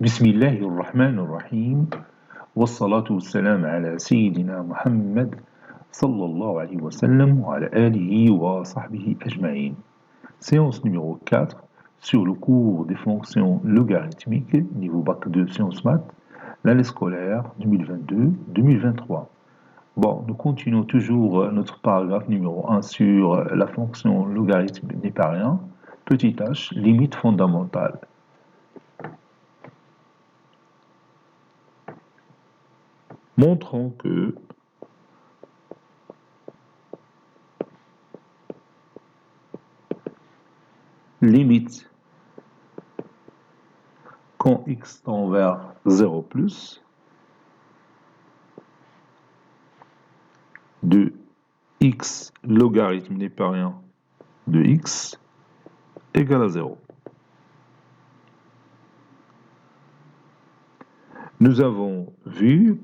بسم الله الرحمن الرحيم والصلاة والسلام على سيدنا محمد صلى الله عليه وسلم وعلى آله وصحبه أجمعين. Séance numéro 4 sur le cours des fonctions logarithmiques, niveau bac 2 sciences maths, l'année scolaire 2022-2023. Bon, nous continuons toujours notre paragraphe numéro 1 sur la fonction logarithme népérien, petit h, limite fondamentale. Montrons que limite quand x tend vers 0 plus de x logarithme népérien de x égale à 0. Nous avons vu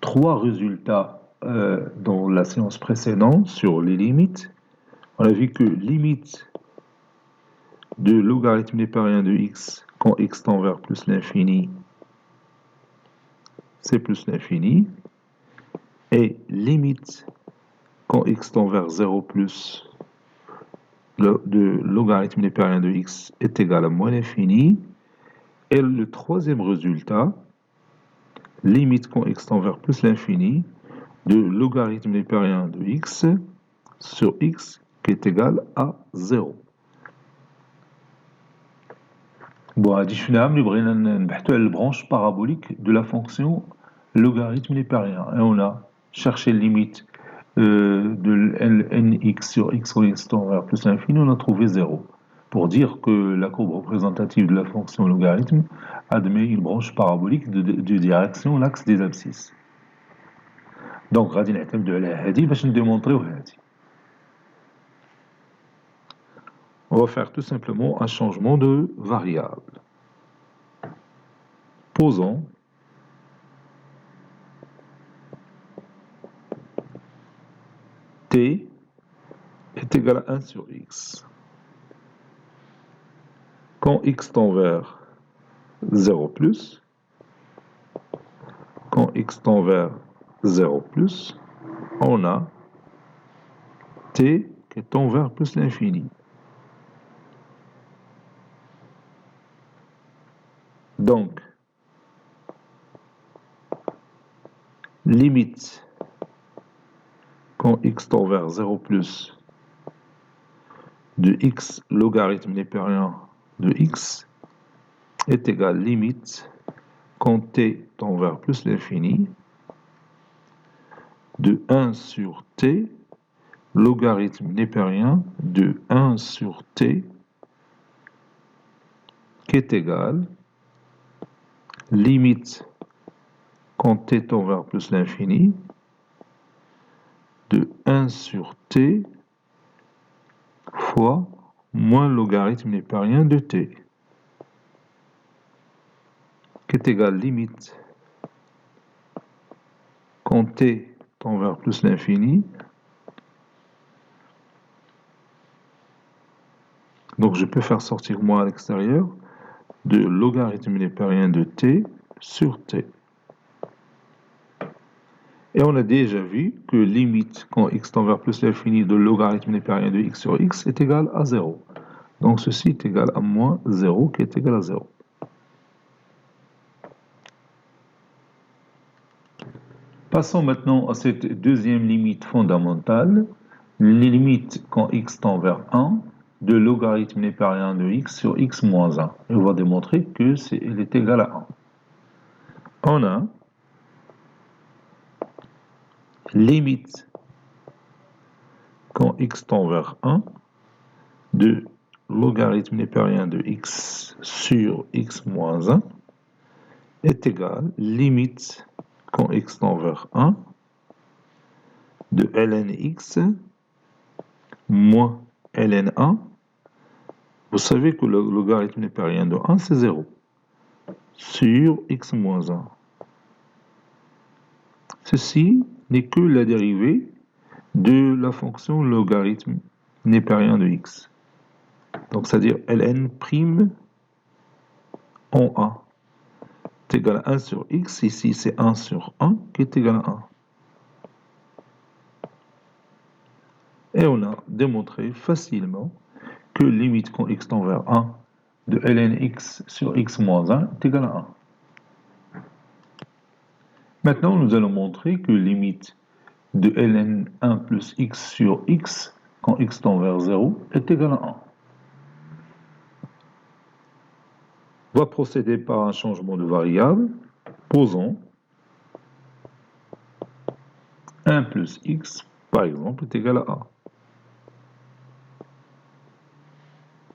trois résultats dans la séance précédente sur les limites. On a vu que limite de logarithme népérien de x quand x tend vers plus l'infini, c'est plus l'infini, et limite quand x tend vers 0 plus de logarithme népérien de x est égal à moins l'infini. Et le troisième résultat, limite quand x tend vers plus l'infini de logarithme népérien de x sur x qui est égal à 0. Bon, additionnement, nous allons voir la branche parabolique de la fonction logarithme népérien. Et on a cherché la limite de lnx sur x quand x tend vers plus l'infini, on a trouvé 0. Pour dire que la courbe représentative de la fonction logarithme admet une branche parabolique de direction l'axe des abscisses. Donc, غادي نعتمدوا على هذه باش نديمونطريو هذه. On va faire tout simplement un changement de variable. Posons t est égal à 1 sur x. Quand x tend vers 0 plus, quand x tend vers 0 plus, on a t qui tend vers plus l'infini. Donc, limite quand x tend vers 0 plus de x logarithme népérien de x est égal limite quand t tend vers plus l'infini de 1 sur t logarithme népérien de 1 sur t qui est égal limite quand t tend vers plus l'infini de 1 sur t fois moins logarithme népérien de t qui est égal limite quand t tend vers plus l'infini. Donc je peux faire sortir moins à l'extérieur de logarithme népérien de t sur t. Et on a déjà vu que limite quand x tend vers plus l'infini de logarithme népérien de x sur x est égal à 0. Donc ceci est égal à moins 0 qui est égal à 0. Passons maintenant à cette deuxième limite fondamentale, limite quand x tend vers 1 de logarithme népérien de x sur x moins 1. Et on va démontrer qu'elle est égale à 1. On a limite quand x tend vers 1 de logarithme népérien de x sur x moins 1 est égal limite quand x tend vers 1 de ln x moins ln 1. Vous savez que le logarithme népérien de 1 c'est 0 sur x moins 1. Ceci n'est que la dérivée de la fonction logarithme népérien de x. Donc c'est-à-dire ln prime en A est égal à 1 sur x. Ici, c'est 1 sur 1 qui est égal à 1. Et on a démontré facilement que limite quand x tend vers 1 de ln x sur x moins 1 est égal à 1. Maintenant, nous allons montrer que limite de ln 1 plus x sur x quand x tend vers 0 est égal à 1. On va procéder par un changement de variable. Posons 1 plus x, par exemple, est égal à 1.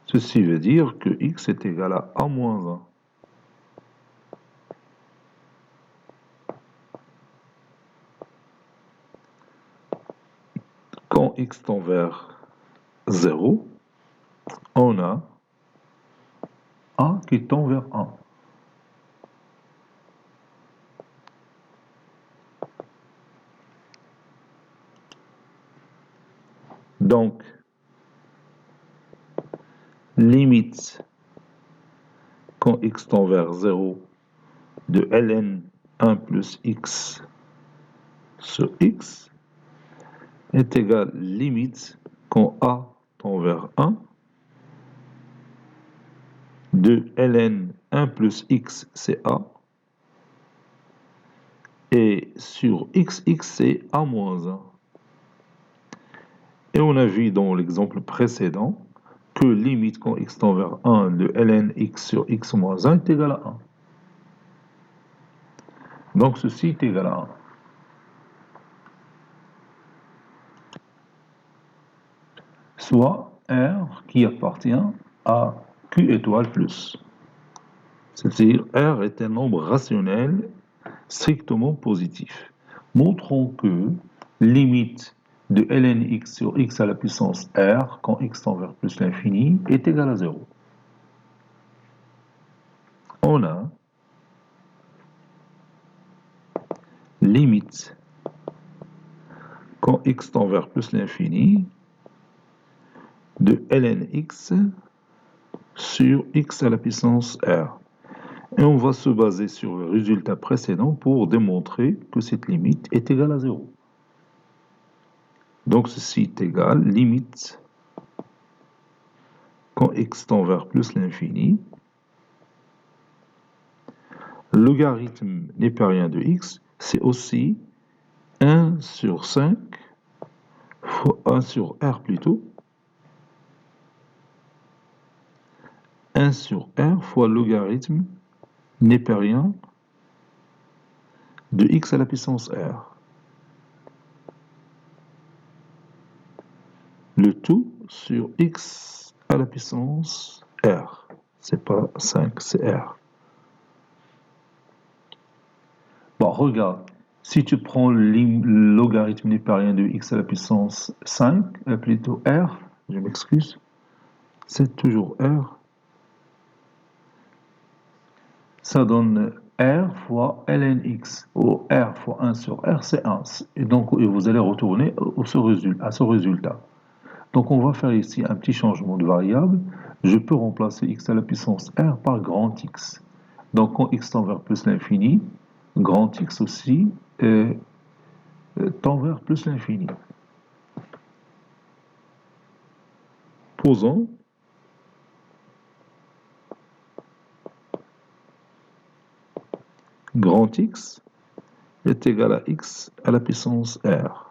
Ceci veut dire que x est égal à a moins 1. Quand x tend vers 0, on a a qui tend vers 1. Donc, limite quand x tend vers 0 de ln 1 plus x sur x est égal limite quand a tend vers 1 de ln 1 plus x, c'est a, et sur x c'est a moins 1. Et on a vu dans l'exemple précédent que limite quand x tend vers 1 de ln x sur x moins 1 est égal à 1. Donc ceci est égal à 1. Soit R qui appartient à Q étoile plus. C'est-à-dire R est un nombre rationnel strictement positif. Montrons que limite de ln x sur x à la puissance R quand x tend vers plus l'infini est égal à 0. On a limite quand x tend vers plus l'infini de ln x sur x à la puissance R. Et on va se baser sur le résultat précédent pour démontrer que cette limite est égale à 0. Donc ceci est égal, limite, quand x tend vers plus l'infini, logarithme népérien de x, c'est aussi 1 sur 5, fois 1 sur R plutôt, 1 sur R fois logarithme népérien de x à la puissance R. Le tout sur x à la puissance R. C'est pas 5, c'est R. Bon, regarde, si tu prends le logarithme népérien de x à la puissance 5, plutôt R, je m'excuse, c'est toujours R, ça donne R fois ln x, ou R fois 1 sur R, c'est 1. Et donc, vous allez retourner à ce résultat. Donc, on va faire ici un petit changement de variable. Je peux remplacer x à la puissance R par grand X. Donc, quand x tend vers plus l'infini, grand X aussi tend vers plus l'infini. Posons grand X est égal à x à la puissance R.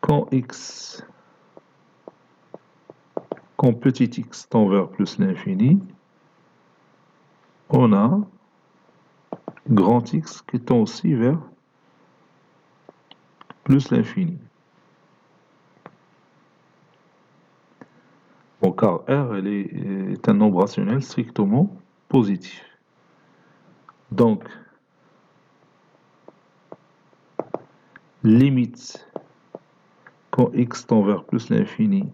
Quand petit x tend vers plus l'infini, on a grand X qui tend aussi vers plus l'infini. Bon, car R est un nombre rationnel strictement positif. Donc, limite quand x tend vers plus l'infini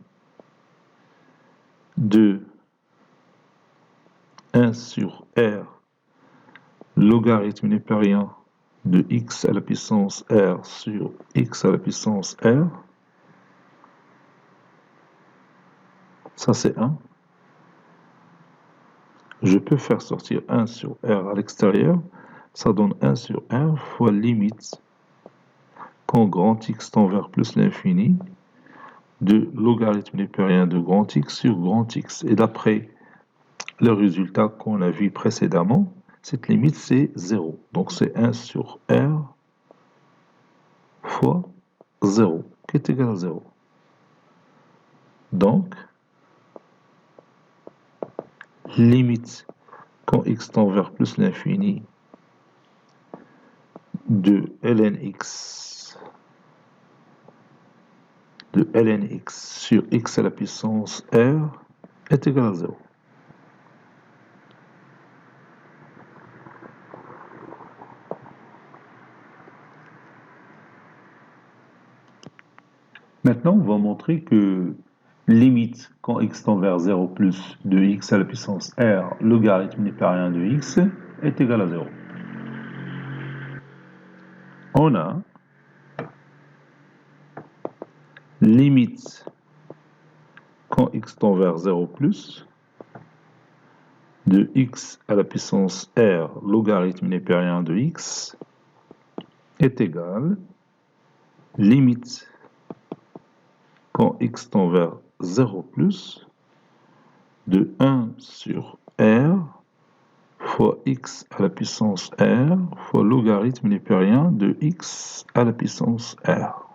de 1 sur R logarithme népérien de x à la puissance R sur x à la puissance R, ça c'est 1. Je peux faire sortir 1 sur R à l'extérieur. Ça donne 1 sur R fois limite quand grand X tend vers plus l'infini de logarithme népérien de grand X sur grand X. Et d'après le résultat qu'on a vu précédemment, cette limite c'est 0. Donc c'est 1 sur R fois 0, qui est égal à 0. Donc, limite quand x tend vers plus l'infini de ln x sur x à la puissance r est égal à 0. Maintenant, on va montrer que limite quand x tend vers 0 plus de x à la puissance r logarithme népérien de x est égal à 0. On a limite quand x tend vers 0 plus de x à la puissance r logarithme népérien de x est égal limite quand x tend vers 0 plus de 1 sur r fois x à la puissance r fois logarithme népérien de x à la puissance r.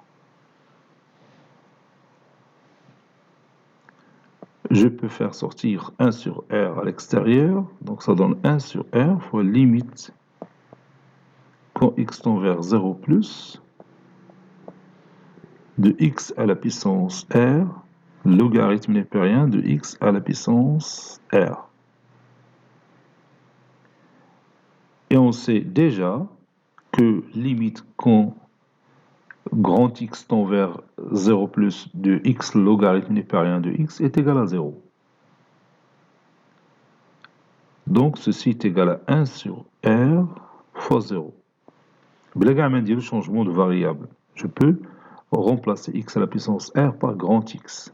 Je peux faire sortir 1 sur r à l'extérieur, donc ça donne 1 sur r fois limite quand x tend vers 0 plus de x à la puissance r logarithme népérien de x à la puissance r. Et on sait déjà que limite quand grand X tend vers 0 plus de x logarithme népérien de x est égal à 0. Donc ceci est égal à 1 sur r fois 0. بلا ما ندير le changement de variable. Je peux remplacer x à la puissance r par grand X.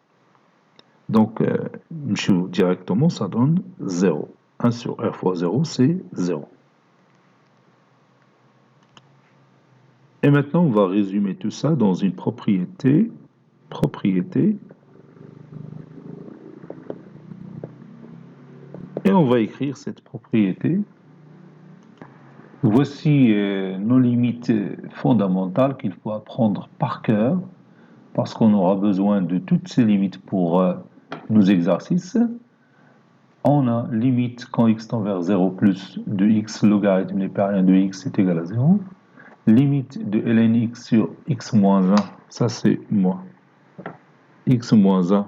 Donc, directement, ça donne 0. 1 sur r fois 0, c'est 0. Et maintenant, on va résumer tout ça dans une propriété. Et on va écrire cette propriété. Voici nos limites fondamentales qu'il faut apprendre par cœur, parce qu'on aura besoin de toutes ces limites pour nos exercices. On a limite quand x tend vers 0 plus de x logarithme népérien de x est égal à 0. Limite de ln x sur x moins 1, ça c'est moi. X moins 1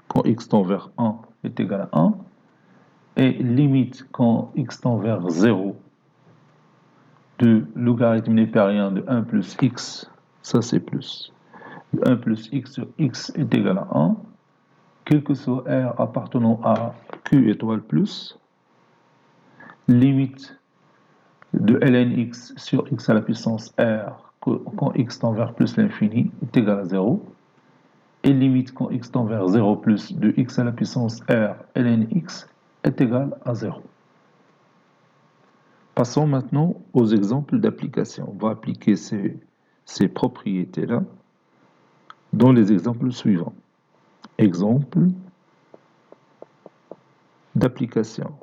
quand x tend vers 1 est égal à 1. Et limite quand x tend vers 0 de logarithme népérien de 1 plus x, ça c'est plus. 1 plus x sur x est égal à 1. Quel que soit r appartenant à q étoile plus, limite de ln x sur x à la puissance r quand x tend vers plus l'infini est égal à 0. Et limite quand x tend vers 0 plus de x à la puissance r ln x est égal à 0. Passons maintenant aux exemples d'application. On va appliquer ces propriétés-là dans les exemples suivants. Exemple d'application.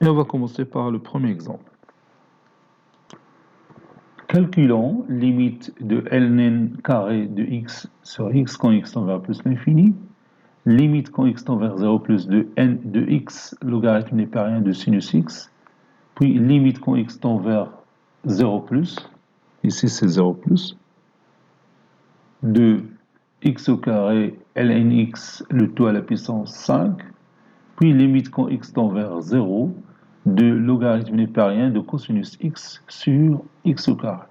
Et on va commencer par le premier exemple. Calculons limite de ln carré de x sur x quand x tend vers plus l'infini, limite quand x tend vers 0 plus de n de x logarithme népérien de sinus x, puis limite quand x tend vers 0 plus, ici c'est 0 plus, de x au carré ln x le tout à la puissance 5, puis limite quand x tend vers 0 de logarithme népérien de cosinus x sur x au carré.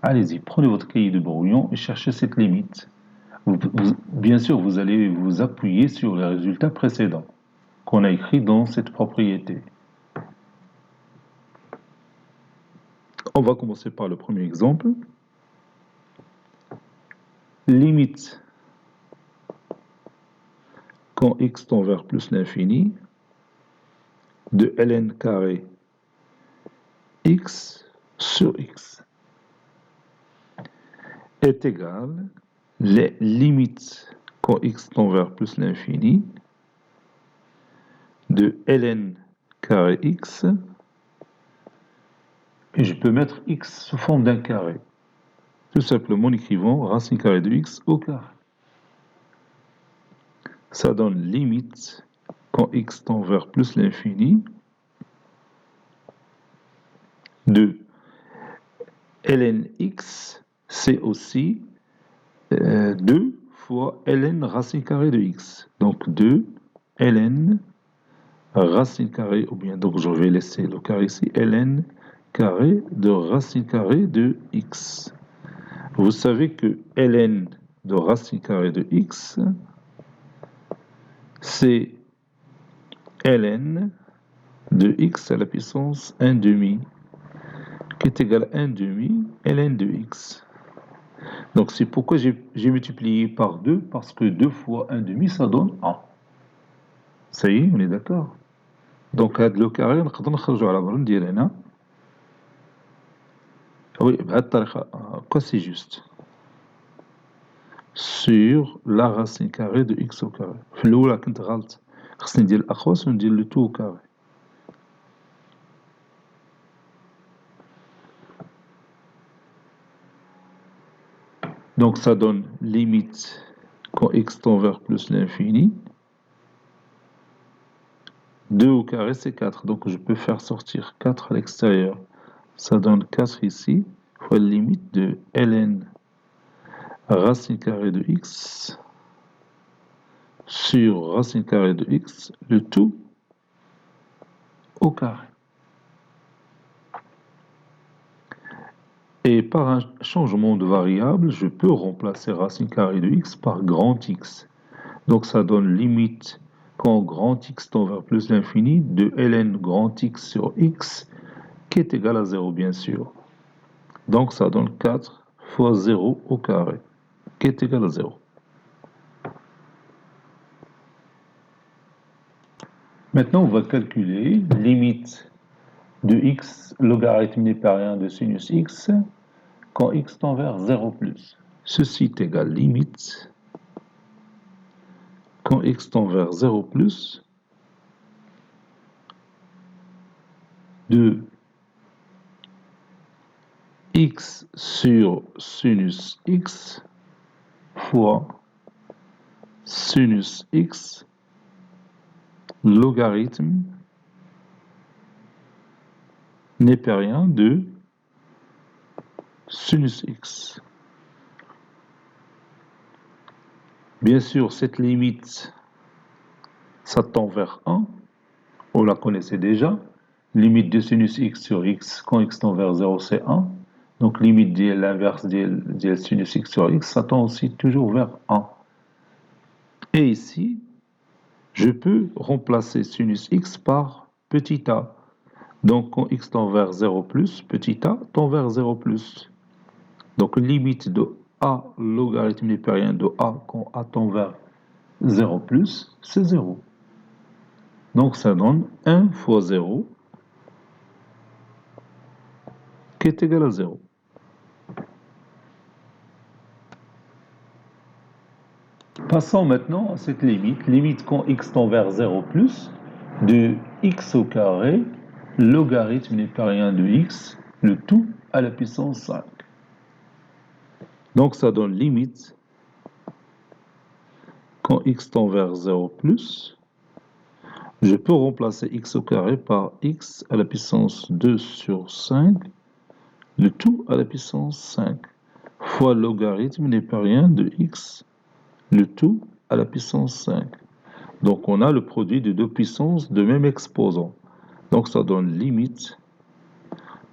Allez-y, prenez votre cahier de brouillon et cherchez cette limite. Bien sûr, vous allez vous appuyer sur les résultats précédents qu'on a écrits dans cette propriété. On va commencer par le premier exemple. limite quand x tend vers plus l'infini de ln carré x sur x est égale les limites quand x tend vers plus l'infini de ln carré x, et je peux mettre x sous forme d'un carré, tout simplement en écrivant racine carrée de x au carré. Ça donne limite quand x tend vers plus l'infini de ln x, c'est aussi 2 fois ln racine carrée de x. Donc 2 ln racine carrée, ou bien donc je vais laisser le carré ici, ln carré de racine carrée de x. Vous savez que ln de racine carrée de x, c'est ln de x à la puissance 1 demi, qui est égal à 1 demi ln de x. Donc c'est pourquoi j'ai multiplié par 2, parce que 2 fois 1 demi, ça donne 1. Ça y est, on est d'accord. Donc هذا le carré نقدر نخرجوا على برا ندير هنا. Oui, بهذه الطريقة quoi c'est juste. Sur la racine carrée de x au carré. في الأولى كنت غلط. خصني ندير الأخواس وندير le tout au carré. Donc ça donne limite quand x tend vers plus l'infini. 2 au carré, c'est 4. Donc je peux faire sortir 4 à l'extérieur. Ça donne 4 ici, fois la limite de ln racine carrée de x sur racine carrée de x, le tout au carré. Et par un changement de variable, je peux remplacer racine carrée de x par grand X. Donc ça donne limite quand grand X tend vers plus l'infini de ln grand X sur x, qui est égal à 0 bien sûr. Donc ça donne 4 fois 0 au carré, qui est égal à 0. Maintenant, on va calculer limite de x logarithme népérien de sinus x quand x tend vers 0 plus. Ceci est égal limite quand x tend vers 0 plus de x sur sinus x fois sinus x logarithme népérien de sinus x. Bien sûr, cette limite, ça tend vers 1. On la connaissait déjà. Limite de sinus x sur x, quand x tend vers 0, c'est 1. Donc, limite de l'inverse de sinus x sur x, ça tend aussi toujours vers 1. Et ici, je peux remplacer sinus x par petit a. Donc, quand x tend vers 0 plus, petit a tend vers 0 plus. Donc, limite de a logarithme népérien de a quand a tend vers 0 plus, c'est 0. Donc, ça donne 1 fois 0 qui est égal à 0. Passons maintenant à cette limite. Limite quand x tend vers 0 plus de x au carré, logarithme népérien de x, le tout à la puissance 5. Donc, ça donne limite quand x tend vers 0 plus, je peux remplacer x au carré par x à la puissance 2 sur 5, le tout à la puissance 5, fois logarithme népérien de x, le tout à la puissance 5. Donc on a le produit de deux puissances de même exposant. Donc ça donne limite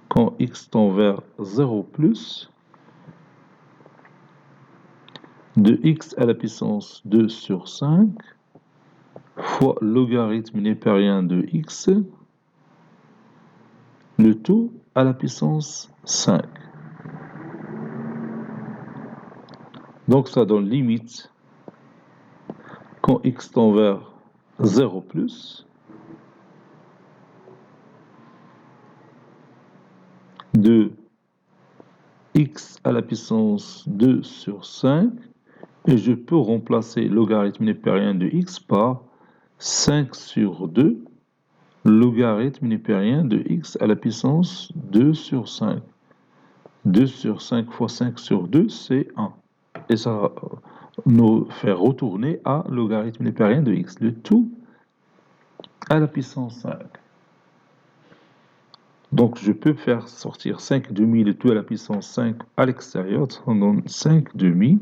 quand x tend vers 0 plus de x à la puissance 2 sur 5 fois logarithme népérien de x, le tout à la puissance 5. Donc ça donne limite quand x tend vers 0 plus de x à la puissance 2 sur 5, et je peux remplacer le logarithme népérien de x par 5 sur 2, logarithme népérien de x à la puissance 2 sur 5. 2 sur 5 fois 5 sur 2, c'est 1. Et ça va nous faire retourner à logarithme népérien de x, le tout à la puissance 5. Donc je peux faire sortir 5 demi, le tout à la puissance 5 à l'extérieur, ça donne 5 demi,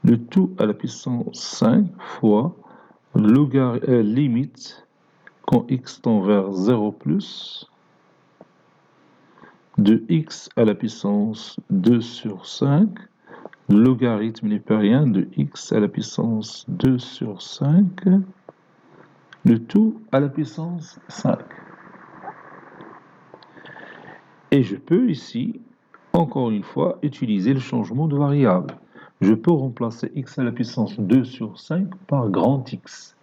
le tout à la puissance 5 fois limite quand x tend vers 0 plus de x à la puissance 2 sur 5, logarithme népérien de x à la puissance 2 sur 5, le tout à la puissance 5. Et je peux ici, encore une fois, utiliser le changement de variable. Je peux remplacer x à la puissance 2 sur 5 par grand X.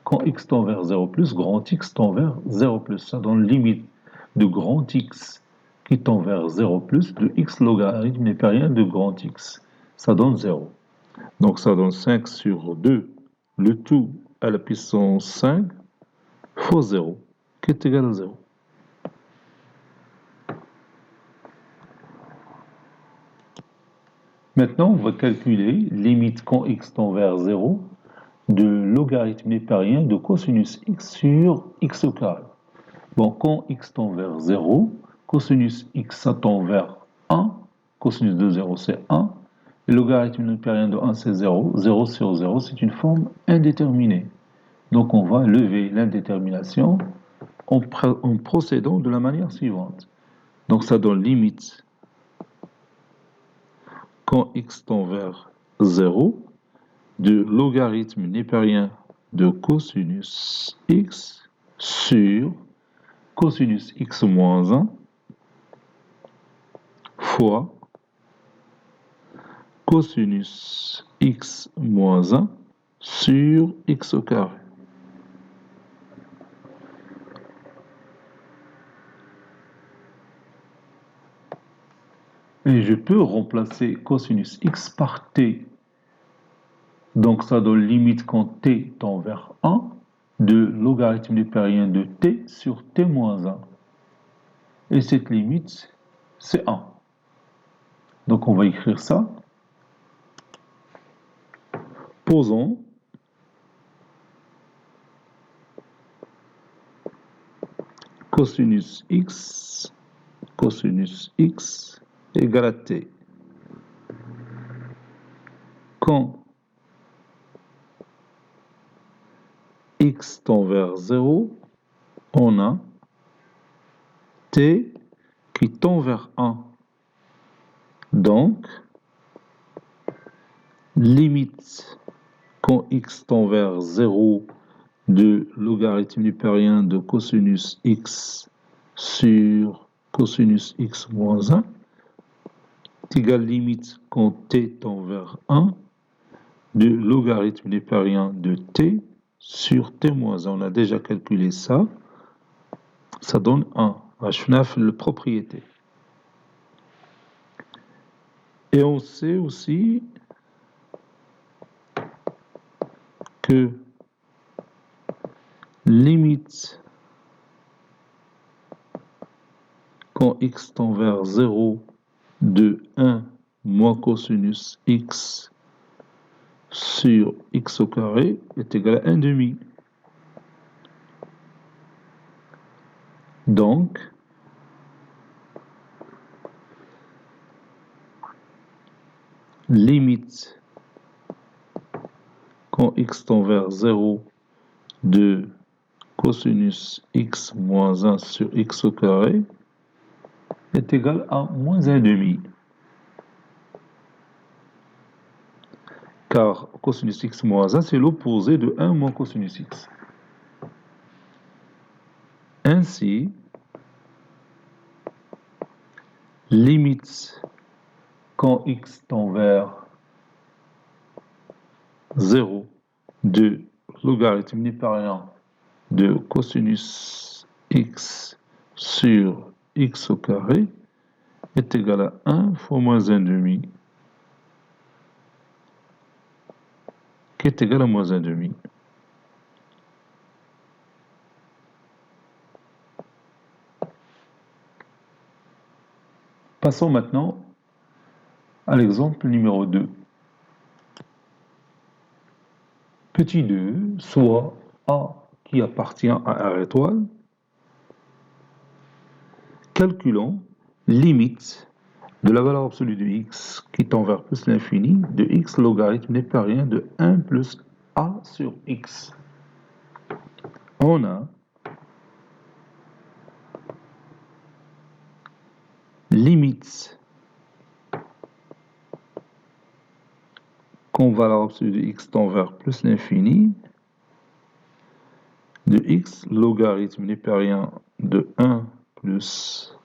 Quand x tend vers 0 plus, grand X tend vers 0 plus. Ça donne limite de grand X qui tend vers 0 plus de x logarithme népérien de grand X. Ça donne 0. Donc ça donne 5 sur 2, le tout à la puissance 5 fois 0, qui est égal à 0. Maintenant, on va calculer limite quand x tend vers 0 de logarithme népérien de cosinus x sur x au carré. Bon, quand x tend vers 0, cosinus x ça tend vers 1, cosinus de 0 c'est 1, et logarithme népérien de 1 c'est 0, 0 sur 0 c'est une forme indéterminée. Donc on va lever l'indétermination en procédant de la manière suivante. Donc ça donne limite quand x tend vers 0 de logarithme népérien de cosinus x sur cosinus x moins 1 fois cosinus x moins 1 sur x au carré. Et je peux remplacer cosinus x par t. Donc ça donne limite quand t tend vers 1 de logarithme népérien de t sur t moins 1. Et cette limite, c'est 1. Donc on va écrire ça. Posons cosinus x égale à t. Quand x tend vers 0, on a t qui tend vers 1. Donc, limite quand x tend vers 0 de logarithme népérien de cosinus x sur cosinus x moins 1 est égale limite quand t tend vers 1 de logarithme népérien de t sur t moins 1. On a déjà calculé ça. Ça donne 1. On a la propriété. Et on sait aussi que limite quand x tend vers 0 de 1 moins cosinus x sur x au carré est égal à 1 demi. Donc, limite quand x tend vers 0 de cosinus x moins 1 sur x au carré est égal à moins 1 demi. Car cosinus x moins 1, c'est l'opposé de 1 moins cosinus x. Ainsi, limite quand x tend vers 0 de logarithme népérien de cosinus x sur x au carré est égal à 1 fois moins 1 demi, qui est égal à moins 1 demi. Passons maintenant à l'exemple numéro 2. Petit 2, soit A qui appartient à R étoile. Calculons limite de la valeur absolue de x qui tend vers plus l'infini de x logarithme népérien de 1 plus a sur x. On a limite quand valeur absolue de x tend vers plus l'infini de x logarithme népérien de 1 plus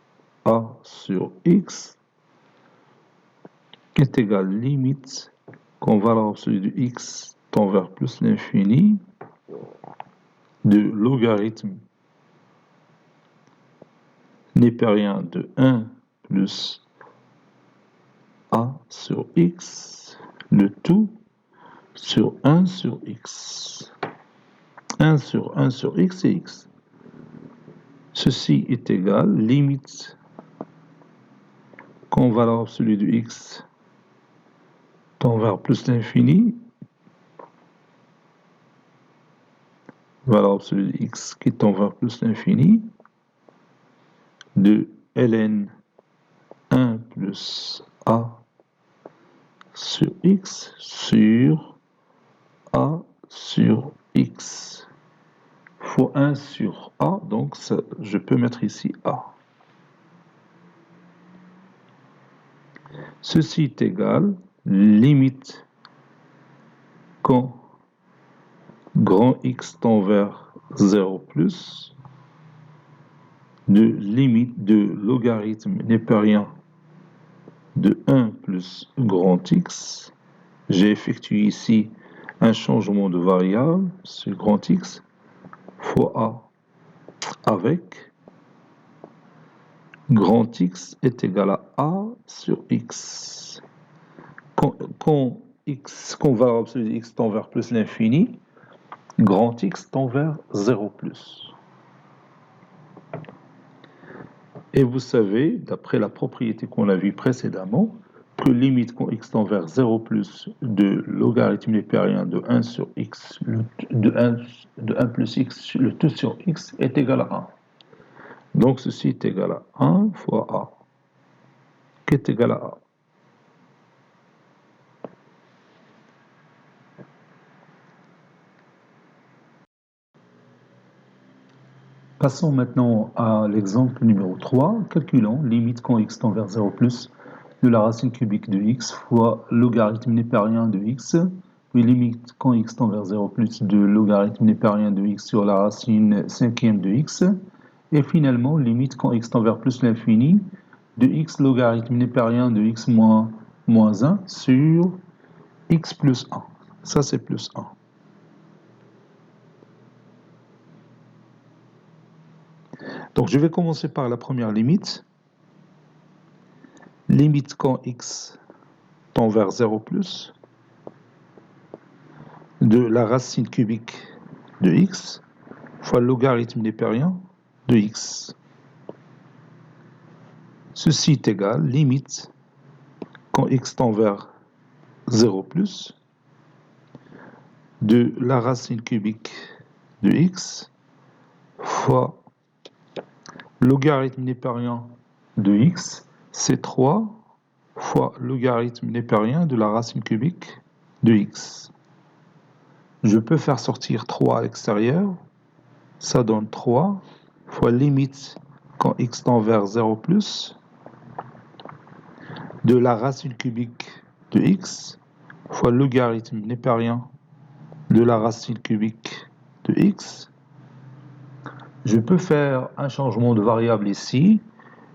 a sur x est égal limite quand valeur absolue de x tend vers plus l'infini de logarithme népérien de 1 plus a sur x, le tout sur 1 sur x. 1 sur 1 sur x, c'est x. Ceci est égal, limite, quand valeur absolue de x tend vers plus l'infini, valeur absolue de x qui tend vers plus l'infini, de ln 1 plus a sur x sur a sur x fois 1 sur a, donc ça, je peux mettre ici a. Ceci est égal, limite quand grand X tend vers 0 plus, de limite de logarithme népérien de 1 plus grand X. J'ai effectué ici un changement de variable sur grand X fois A avec grand X est égal à A sur X. Quand valeur absolue de X tend vers plus l'infini, grand X tend vers 0 plus. Et vous savez, d'après la propriété qu'on a vue précédemment, que limite quand x tend vers 0 plus de logarithme népérien de 1 sur x, de 1 plus x, le tout sur x est égal à 1. Donc ceci est égal à 1 fois a, qui est égal à a. Passons maintenant à l'exemple numéro 3. Calculons limite quand x tend vers 0 plus de la racine cubique de x fois logarithme népérien de x, puis limite quand x tend vers 0 plus de logarithme népérien de x sur la racine cinquième de x, et finalement limite quand x tend vers plus l'infini de x logarithme népérien de x moins 1 sur x plus 1. Ça c'est plus 1. Donc je vais commencer par la première limite. Limite quand x tend vers 0 plus de la racine cubique de x fois le logarithme népérien de x. Ceci est égal, limite quand x tend vers 0 plus de la racine cubique de x fois logarithme népérien de x, c'est 3 fois logarithme népérien de la racine cubique de x. Je peux faire sortir 3 à l'extérieur, ça donne 3 fois limite quand x tend vers 0 plus de la racine cubique de x fois logarithme népérien de la racine cubique de x. Je peux faire un changement de variable ici.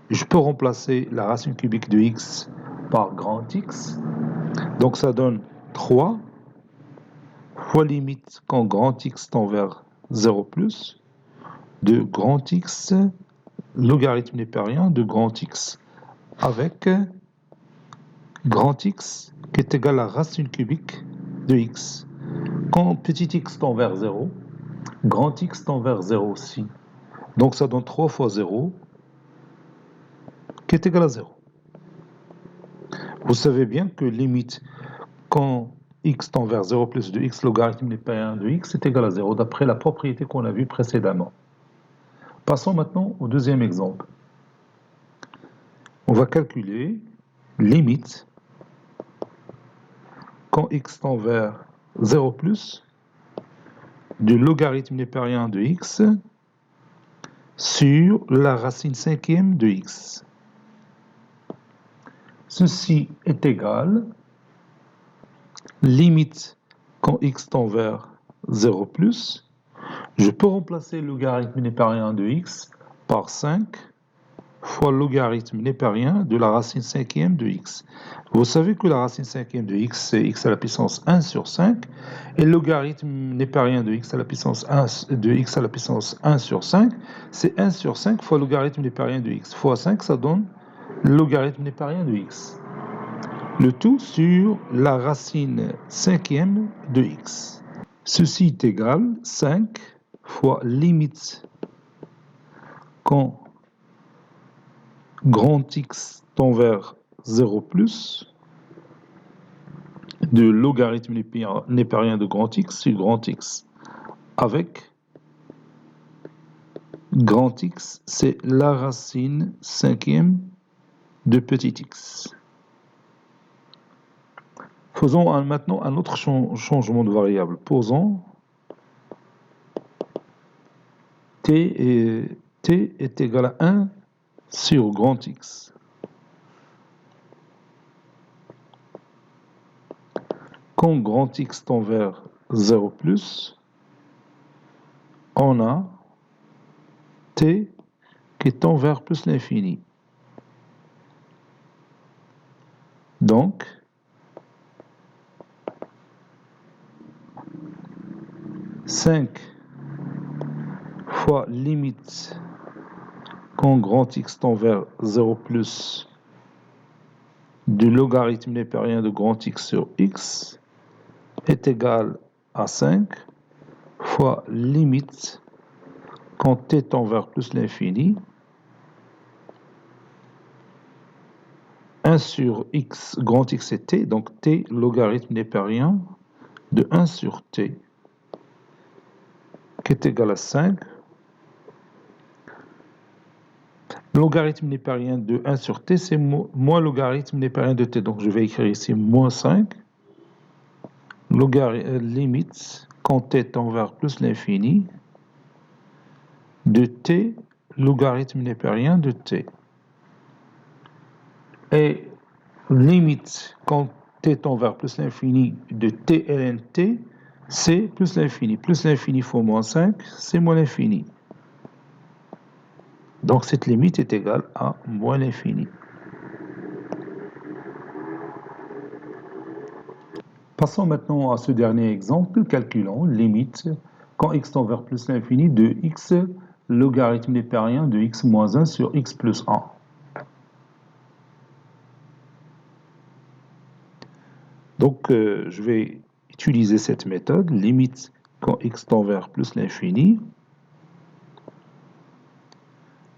Je peux remplacer la racine cubique de x par grand X. Donc ça donne 3 fois limite quand grand X tend vers 0 plus de grand X logarithme népérien de grand X avec grand X qui est égal à racine cubique de X. Quand petit x tend vers 0, grand X tend vers 0 aussi. Donc ça donne 3 fois 0 qui est égal à 0. Vous savez bien que limite quand x tend vers 0 plus de x logarithme népérien de x est égal à 0 d'après la propriété qu'on a vue précédemment. Passons maintenant au deuxième exemple. On va calculer limite quand x tend vers 0 plus du logarithme népérien de x sur la racine cinquième de x. Ceci est égal limite quand x tend vers 0 plus. Je peux remplacer le logarithme népérien de x par 5 fois le logarithme népérien de la racine cinquième de x. Vous savez que la racine cinquième de x, c'est x à la puissance 1 sur 5, et le logarithme népérien de x à la puissance 1 de x à la puissance 1 sur 5, c'est 1 sur 5 fois le logarithme népérien de x. Fois 5, ça donne le logarithme népérien de x. Le tout sur la racine cinquième de x. Ceci est égal 5 fois limite quand grand X tend vers 0 plus de logarithme népérien de grand X sur grand X avec grand X, c'est la racine cinquième de petit x. Faisons maintenant un autre changement de variable. Posons t est égal à 1 sur grand X. Quand grand X tend vers 0 plus, on a t qui tend vers plus l'infini. Donc, cinq fois limite quand grand X tend vers 0 plus du logarithme népérien de grand X sur X est égal à 5 fois limite quand t tend vers plus l'infini 1 sur x, grand X est t, donc t logarithme népérien de 1 sur t qui est égal à 5. Logarithme népérien de 1 sur t, c'est moins logarithme népérien de t. Donc je vais écrire ici moins 5. Limite quand t tend vers plus l'infini de t logarithme népérien de t. Et limite quand t tend vers plus l'infini de t ln t, c'est plus l'infini. Plus l'infini fois moins 5, c'est moins l'infini. Donc cette limite est égale à moins l'infini. Passons maintenant à ce dernier exemple. Calculons limite quand x tend vers plus l'infini de x logarithme népérien de x moins 1 sur x plus 1. Donc je vais utiliser cette méthode, limite quand x tend vers plus l'infini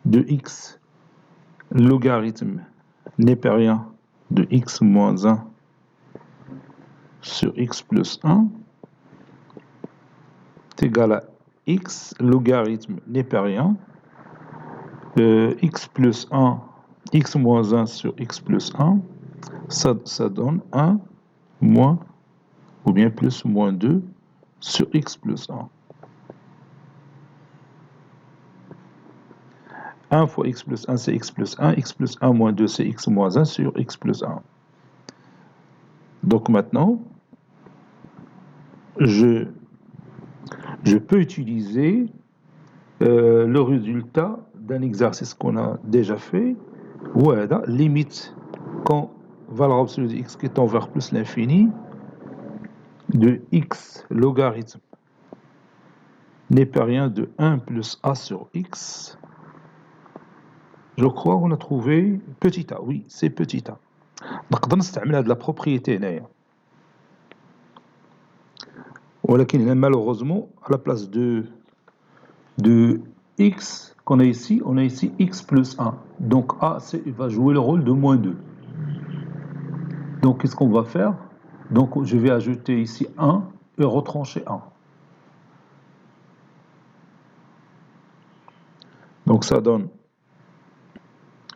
de x logarithme népérien de x moins 1 sur x plus 1 est égal à x logarithme népérien x plus 1, x moins 1 sur x plus 1, ça donne 1 moins ou bien plus moins 2 sur x plus 1. 1 fois x plus 1, c'est x plus 1. X plus 1 moins 2, c'est x moins 1 sur x plus 1. Donc maintenant, je peux utiliser le résultat d'un exercice qu'on a déjà fait. Voilà, limite quand valeur absolue de x qui tend vers plus l'infini de x logarithme népérien de 1 plus a sur x. Je crois qu'on a trouvé petit a. Oui, c'est petit a. نقدر نستعمل هذه la propriété هنايا. ولكن هنا malheureusement à la place de x qu'on a ici, on a ici x plus 1. Donc a va jouer le rôle de moins 2. Donc qu'est-ce qu'on va faire? Donc je vais ajouter ici 1 et retrancher 1. Donc ça donne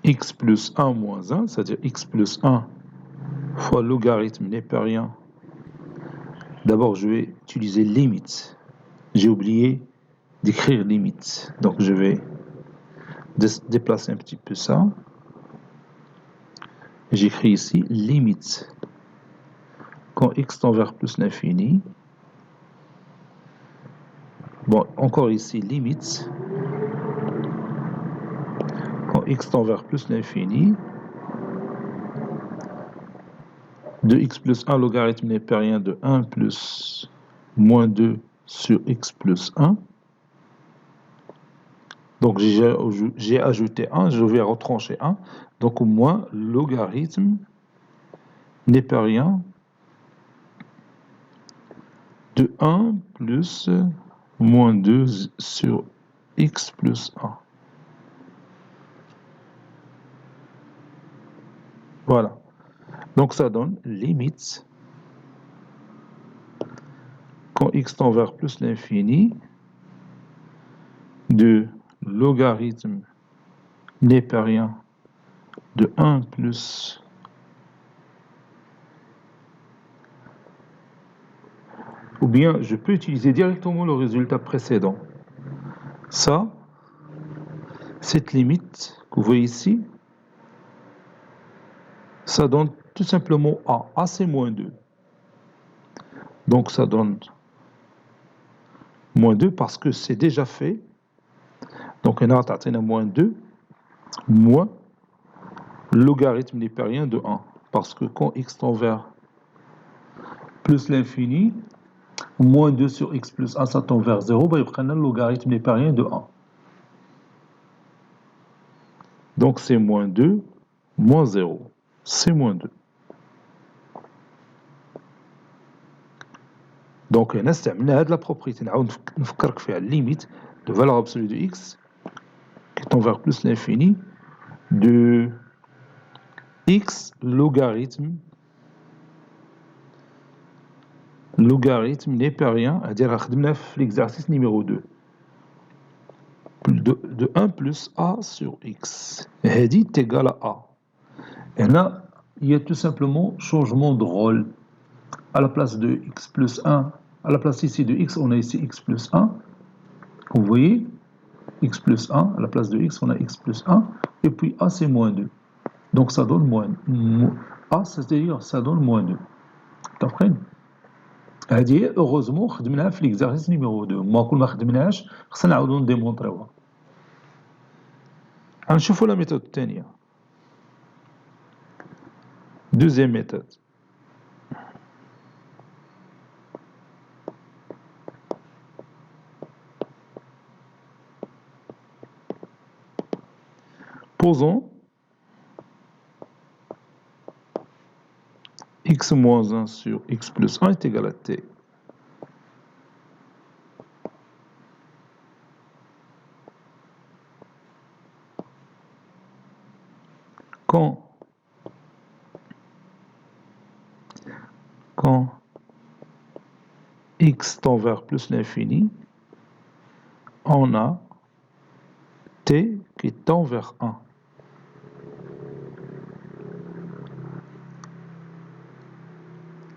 x plus 1 moins 1, c'est-à-dire x plus 1 fois logarithme népérien. D'abord, je vais utiliser limite. J'ai oublié d'écrire limite. Donc je vais déplacer un petit peu ça. J'écris ici limite. Quand x tend vers plus l'infini. Bon, encore ici limite. Quand x tend vers plus l'infini. De x plus 1 logarithme népérien de 1 plus moins 2 sur x plus 1. Donc j'ai ajouté 1, je vais retrancher 1. Donc au moins logarithme népérien de 1 plus moins 2 sur x plus 1. Voilà. Donc ça donne limite quand x tend vers plus l'infini de logarithme népérien de 1 plus ou bien je peux utiliser directement le résultat précédent. Ça, cette limite que vous voyez ici, ça donne tout simplement A. A c'est moins 2. Donc ça donne moins 2 parce que c'est déjà fait. Donc on a atteint moins 2 moins logarithme népérien de 1. Parce que quand x tend vers plus l'infini, moins 2 sur x plus 1, ça tend vers 0, bah, il prend le logarithme népérien de 1. Donc c'est moins 2 moins 0. C'est moins 2. Donc on a استعملنا la propriété. نعاود نفكرك فيها limite de valeur absolue de x qui tend vers plus l'infini de x logarithme népérien, c'est-à-dire خدمنا في l'exercice numéro 2 de 1 plus a sur x. هذه est égal à a. Et là, il y a tout simplement changement de rôle. À la place de x plus 1, à la place ici de x, on a ici x plus 1. Vous voyez, x plus 1, à la place de x, on a x plus 1. Et puis a, c'est moins 2. Donc ça donne moins. A, c'est-à-dire ça donne moins 2. T'apprennes? هذه heureusement خدمناها في l'exercice numéro 2. ما كل ما خدمناهاش خصنا نعاودو نديمونطريوها. غنشوفوا la méthode الثانية. Deuxième méthode. Posons x moins 1 sur x plus 1 est égal à t. Quand x tend vers plus l'infini, on a t qui tend vers 1.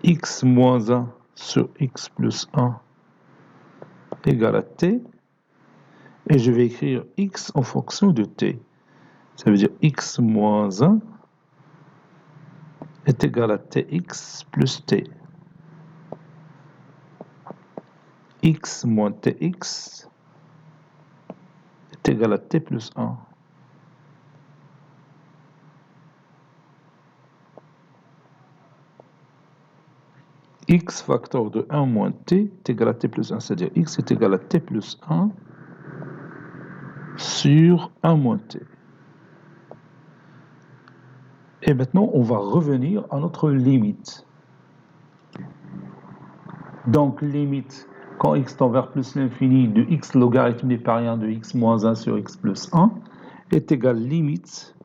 X moins 1 sur x plus 1 égale à t. Et je vais écrire x en fonction de t. Ça veut dire x moins 1 est égal à tx plus t. X moins tx est égal à t plus 1. x facteur de 1 moins t est égal à t plus 1, c'est-à-dire x est égal à t plus 1 sur 1 moins t. Et maintenant, on va revenir à notre limite. Donc, limite, quand x tend vers plus l'infini de x logarithme népérien de x moins 1 sur x plus 1 est égal limite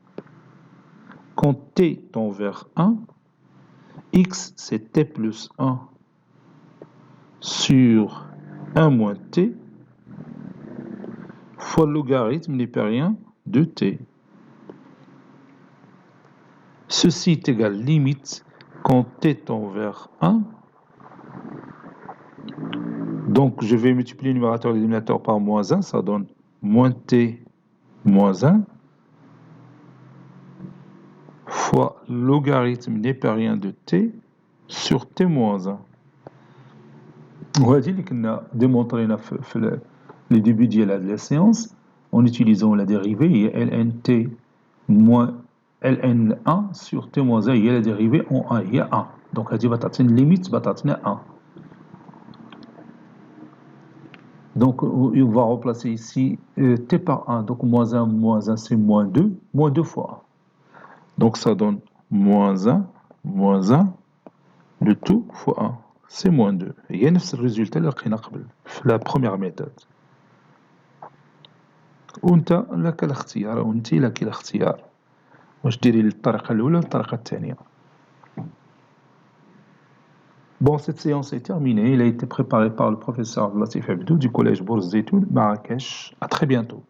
quand t tend vers 1, x c'est t plus 1 sur 1 moins t fois le logarithme népérien de t. Ceci est égal limite quand t tend vers 1. Donc, je vais multiplier le numérateur et le dénominateur par moins 1, ça donne moins t moins 1 fois logarithme népérien de t sur t moins 1. وهذه اللي كنا démontré في les débuts de la séance en utilisant la dérivée هي ln moins ln1 sur t moins 1 هي la dérivée en 1 هي 1. Donc هذه بتعطينا limite بتعطينا 1. Donc on va remplacer ici t par 1. Donc moins 1 c'est moins 2 fois 1. Donc ça donne moins 1 le tout fois 1. C'est moins 2. هي نفس الريزولتا اللي لقينا قبل في la première méthode. وانت لك الاختيار او انت لك الاختيار واش ديري الطريقه الاولى ولا الطريقه الثانيه. Bon, cette séance est terminée. Elle a été préparée par le professeur Latif Abdou du collège Bourse Zeytoun, Marrakech. À très bientôt.